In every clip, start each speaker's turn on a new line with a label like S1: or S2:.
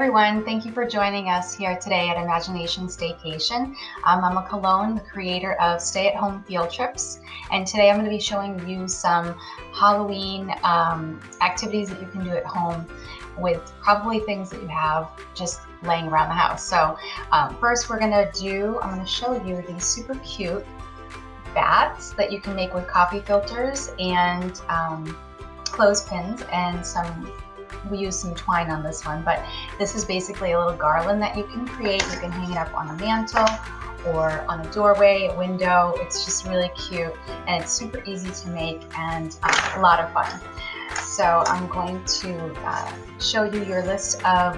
S1: everyone, thank you for joining us here today at Imagination Stay-Cation. I'm a Cologne, the creator of stay-at-home field trips, and today I'm going to be showing you some Halloween activities that you can do at home with probably things that you have just laying around the house. So first I'm going to show you these super cute bats that you can make with coffee filters and clothespins and we use some twine on this one, but this is basically a little garland that you can create. You can hang it up on a mantle or on a doorway, a window. It's just really cute and it's super easy to make and a lot of fun. So I'm going to show you your list of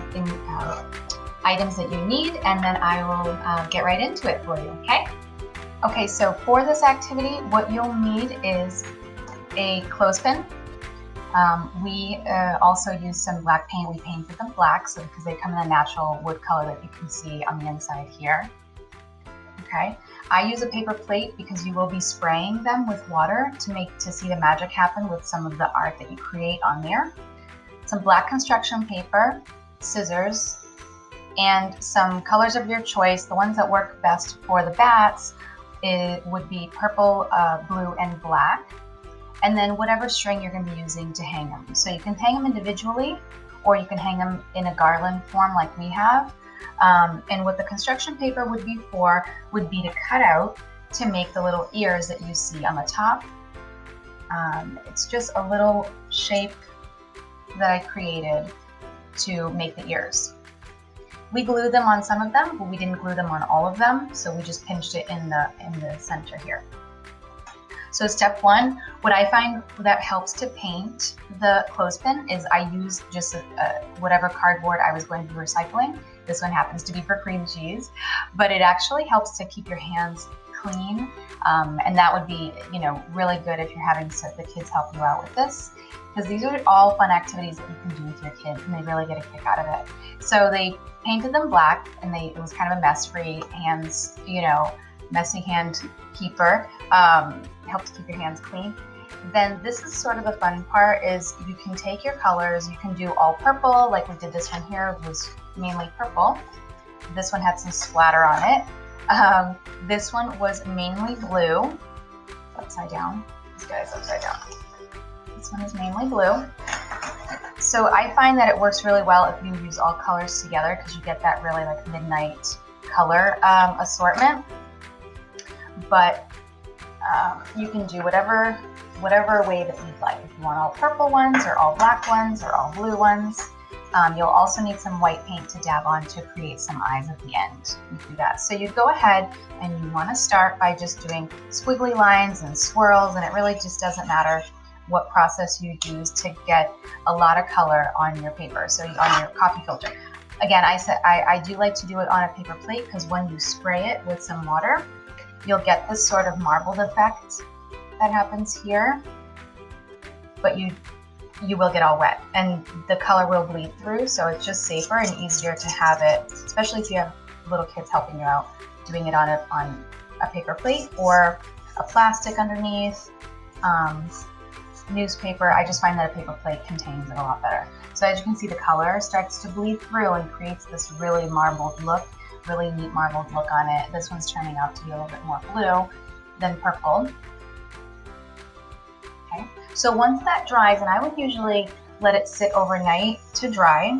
S1: items that you need, and then I will get right into it for you, okay? Okay, so for this activity, what you'll need is a clothespin. We also use some black paint. We painted them black because they come in a natural wood color that you can see on the inside here. Okay, I use a paper plate because you will be spraying them with water to see the magic happen with some of the art that you create on there. Some black construction paper, scissors, and some colors of your choice. The ones that work best for the bats would be purple, blue, and black. And then whatever string you're going to be using to hang them. So you can hang them individually, or you can hang them in a garland form like we have. And what the construction paper would be to cut out to make the little ears that you see on the top. It's just a little shape that I created to make the ears. We glued them on some of them, but we didn't glue them on all of them, so we just pinched it in the center here. So step one, what I find that helps to paint the clothespin is I use just whatever cardboard I was going to be recycling. This one happens to be for cream cheese, but it actually helps to keep your hands clean, and that would be, really good if you're having the kids help you out with this, because these are all fun activities that you can do with your kids, and they really get a kick out of it. So they painted them black, and it was kind of a mess-free hands, messy hand keeper, helps keep your hands clean. Then this is sort of the fun part, is you can take your colors, you can do all purple, like we did this one here, it was mainly purple. This one had some splatter on it. This one was mainly blue. Upside down. This guy's upside down. This one is mainly blue. So I find that it works really well if you use all colors together, because you get that really like midnight color assortment. But you can do whatever way that you'd like. If you want all purple ones, or all black ones, or all blue ones. You'll also need some white paint to dab on to create some eyes at the end. You do that. So you go ahead and you want to start by just doing squiggly lines and swirls, and it really just doesn't matter what process you use to get a lot of color on your paper, so on your coffee filter. Again, I do like to do it on a paper plate, because when you spray it with some water, you'll get this sort of marbled effect that happens here, but you will get all wet and the color will bleed through, so it's just safer and easier to have it, especially if you have little kids helping you out, doing it on a paper plate or a plastic underneath, newspaper. I just find that a paper plate contains it a lot better. So as you can see, the color starts to bleed through and creates this really marbled look. Really neat marbled look on it. This one's turning out to be a little bit more blue than purple. Okay, so once that dries, and I would usually let it sit overnight to dry.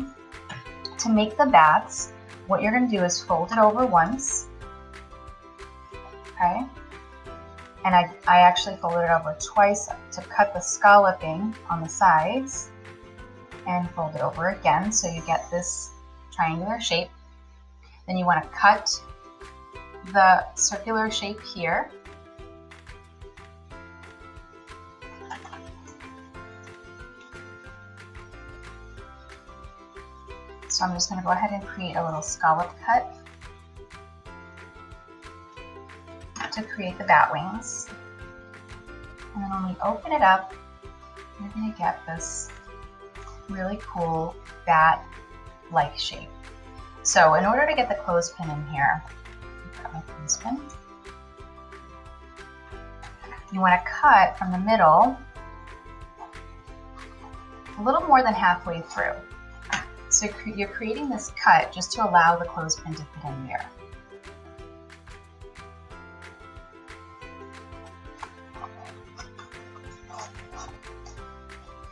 S1: To make the bats, what you're going to do is fold it over once. Okay, and I actually folded it over twice to cut the scalloping on the sides, and fold it over again so you get this triangular shape. Then you want to cut the circular shape here. So I'm just going to go ahead and create a little scallop cut to create the bat wings. And then when we open it up, you're going to get this really cool bat-like shape. So in order to get the clothespin in here, got my clothespin. You want to cut from the middle a little more than halfway through. So you're creating this cut just to allow the clothespin to fit in there.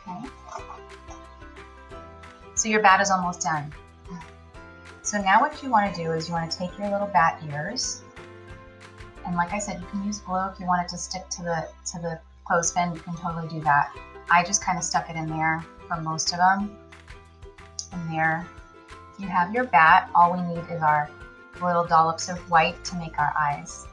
S1: Okay. So your bat is almost done. So now what you want to do is you want to take your little bat ears, and like I said, you can use glue if you want it to stick to the clothespin. You can totally do that. I just kind of stuck it in there for most of them. And there you have your bat. All we need is our little dollops of white to make our eyes.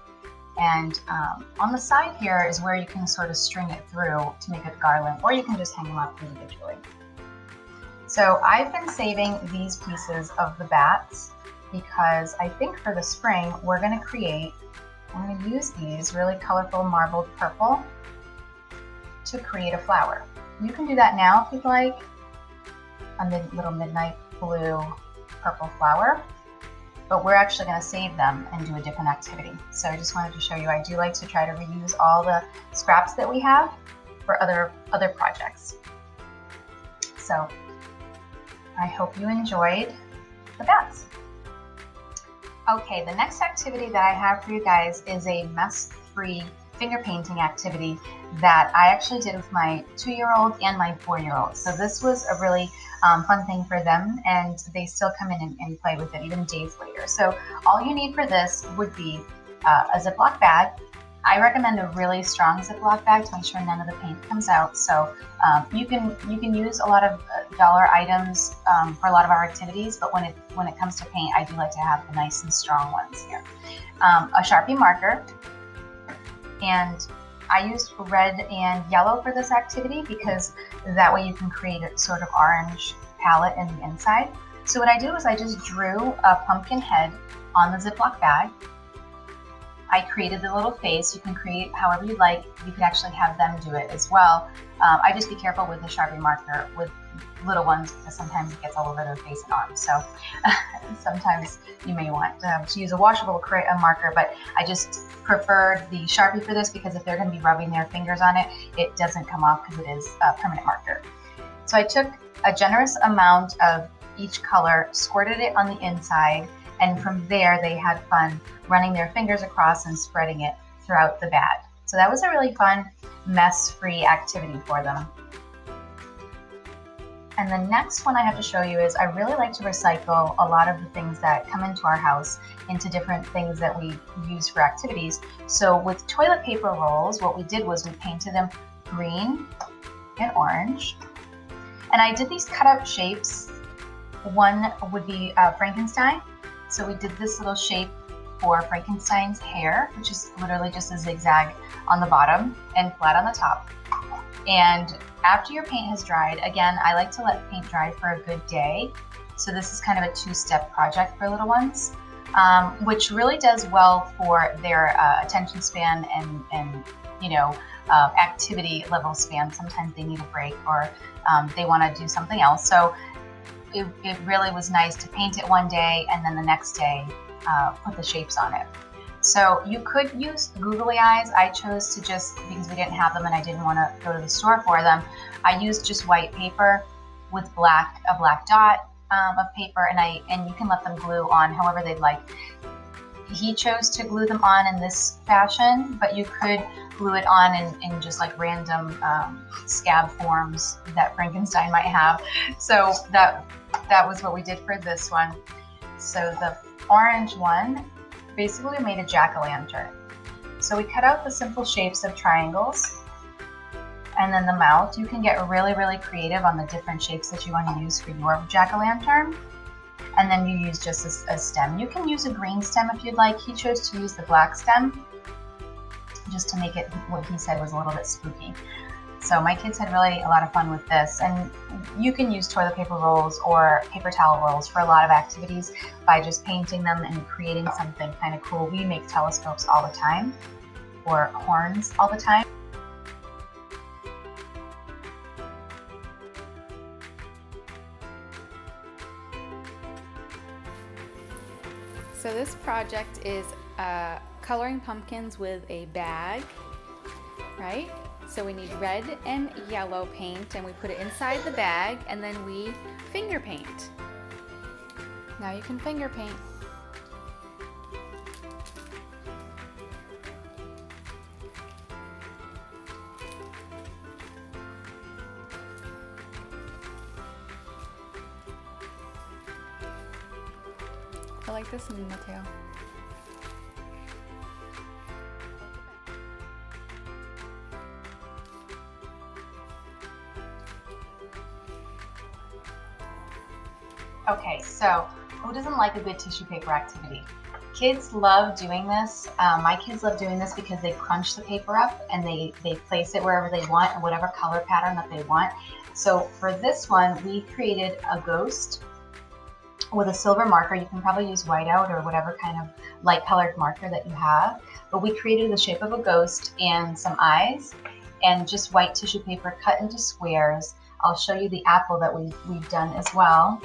S1: And on the side here is where you can sort of string it through to make a garland, or you can just hang them up individually. So I've been saving these pieces of the bats because I think for the spring we're going to use these really colorful marbled purple to create a flower. You can do that now if you'd like, a little midnight blue purple flower, but we're actually going to save them and do a different activity. So I just wanted to show you, I do like to try to reuse all the scraps that we have for other projects. So I hope you enjoyed the bats. Okay, the next activity that I have for you guys is a mess-free finger painting activity that I actually did with my 2-year-old and my 4-year-old. So this was a really fun thing for them, and they still come in and play with it even days later. So all you need for this would be a Ziploc bag. I recommend a really strong Ziploc bag to make sure none of the paint comes out. So you can use a lot of dollar items for a lot of our activities, but when it comes to paint, I do like to have the nice and strong ones here. A Sharpie marker, and I used red and yellow for this activity because that way you can create a sort of orange palette in the inside. So what I did was I just drew a pumpkin head on the Ziploc bag. I created the little face. You can create however you like. You can actually have them do it as well. I just be careful with the Sharpie marker with little ones because sometimes it gets all over their face and arms. So sometimes you may want to use a washable marker, but I just preferred the Sharpie for this because if they're going to be rubbing their fingers on it, it doesn't come off because it is a permanent marker. So I took a generous amount of each color, squirted it on the inside, and from there they had fun running their fingers across and spreading it throughout the bag. So that was a really fun mess-free activity for them. And the next one I have to show you is I really like to recycle a lot of the things that come into our house into different things that we use for activities. So with toilet paper rolls, what we did was we painted them green and orange. And I did these cut out shapes. One would be Frankenstein. So we did this little shape for Frankenstein's hair, which is literally just a zigzag on the bottom and flat on the top. And after your paint has dried, again, I like to let paint dry for a good day. So this is kind of a 2-step project for little ones, which really does well for their attention span and activity level span. Sometimes they need a break or they want to do something else. So it really was nice to paint it one day and then the next day put the shapes on it. So you could use googly eyes. I chose to just, because we didn't have them and I didn't want to go to the store for them, I used just white paper with a black dot of paper, and you can let them glue on however they'd like. He chose to glue them on in this fashion, but you could glue it on in just like random scab forms that Frankenstein might have. So that was what we did for this one. So the orange one, basically we made a jack-o'-lantern. So we cut out the simple shapes of triangles and then the mouth. You can get really, really creative on the different shapes that you want to use for your jack-o'-lantern. And then you use just a stem. You can use a green stem if you'd like. He chose to use the black stem just to make it what he said was a little bit spooky. So my kids had really a lot of fun with this, and you can use toilet paper rolls or paper towel rolls for a lot of activities by just painting them and creating something kind of cool. We make telescopes all the time, or horns all the time.
S2: So this project is coloring pumpkins with a bag, right? So we need red and yellow paint, and we put it inside the bag, and then we finger paint. Now you can finger paint. I like this in the tail.
S1: Okay, so who doesn't like a good tissue paper activity? Kids love doing this. My kids love doing this because they crunch the paper up and they place it wherever they want and whatever color pattern that they want. So for this one, we created a ghost with a silver marker. You can probably use whiteout or whatever kind of light colored marker that you have. But we created the shape of a ghost and some eyes and just white tissue paper cut into squares. I'll show you the apple that we've done as well.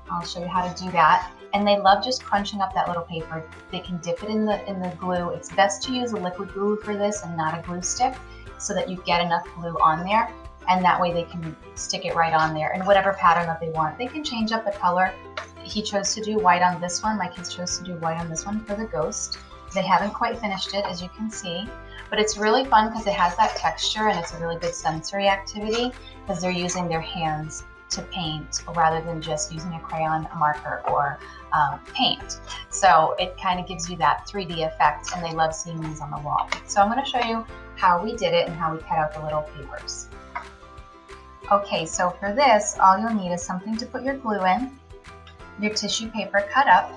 S1: I'll show you how to do that. And they love just crunching up that little paper. They can dip it in the glue. It's best to use a liquid glue for this and not a glue stick so that you get enough glue on there. And that way they can stick it right on there in whatever pattern that they want. They can change up the color. He chose to do white on this one. My kids chose to do white on this one for the ghost. They haven't quite finished it, as you can see. But it's really fun because it has that texture and it's a really good sensory activity because they're using their hands to paint rather than just using a crayon, a marker, or paint. So it kind of gives you that 3D effect and they love seeing these on the wall. So I'm going to show you how we did it and how we cut out the little papers. Okay, so for this, all you'll need is something to put your glue in, your tissue paper cut up,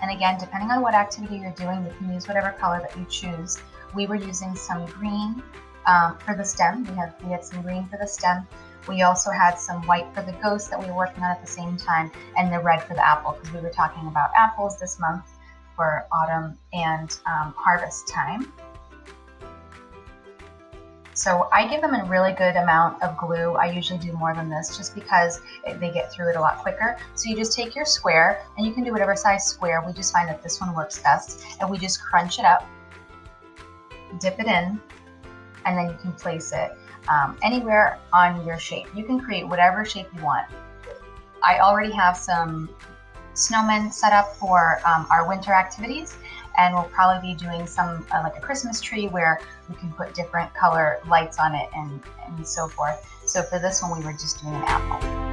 S1: and again, depending on what activity you're doing, you can use whatever color that you choose. We were using some green for the stem. We had some green for the stem. We also had some white for the ghost that we were working on at the same time, and the red for the apple, because we were talking about apples this month for autumn and harvest time. So I give them a really good amount of glue. I usually do more than this just because they get through it a lot quicker. So you just take your square, and you can do whatever size square. We just find that this one works best, and we just crunch it up, dip it in, and then you can place it anywhere on your shape. You can create whatever shape you want. I already have some snowmen set up for our winter activities, and we'll probably be doing some like a Christmas tree where we can put different color lights on it and so forth. So for this one, we were just doing an apple.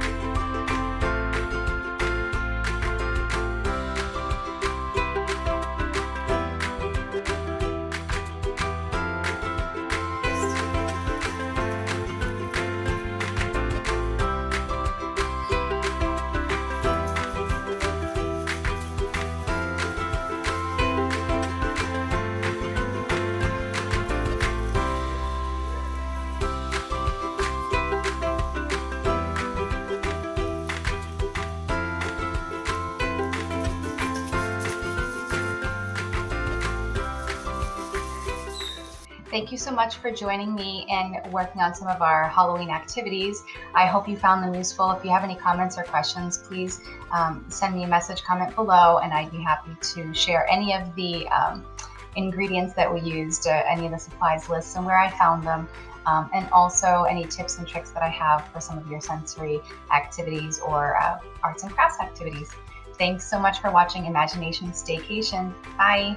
S1: Thank you so much for joining me and working on some of our Halloween activities. I hope you found them useful. If you have any comments or questions, please send me a message, comment below, and I'd be happy to share any of the ingredients that we used, any of the supplies lists and where I found them, and also any tips and tricks that I have for some of your sensory activities or arts and crafts activities. Thanks so much for watching Imagination Staycation. Bye.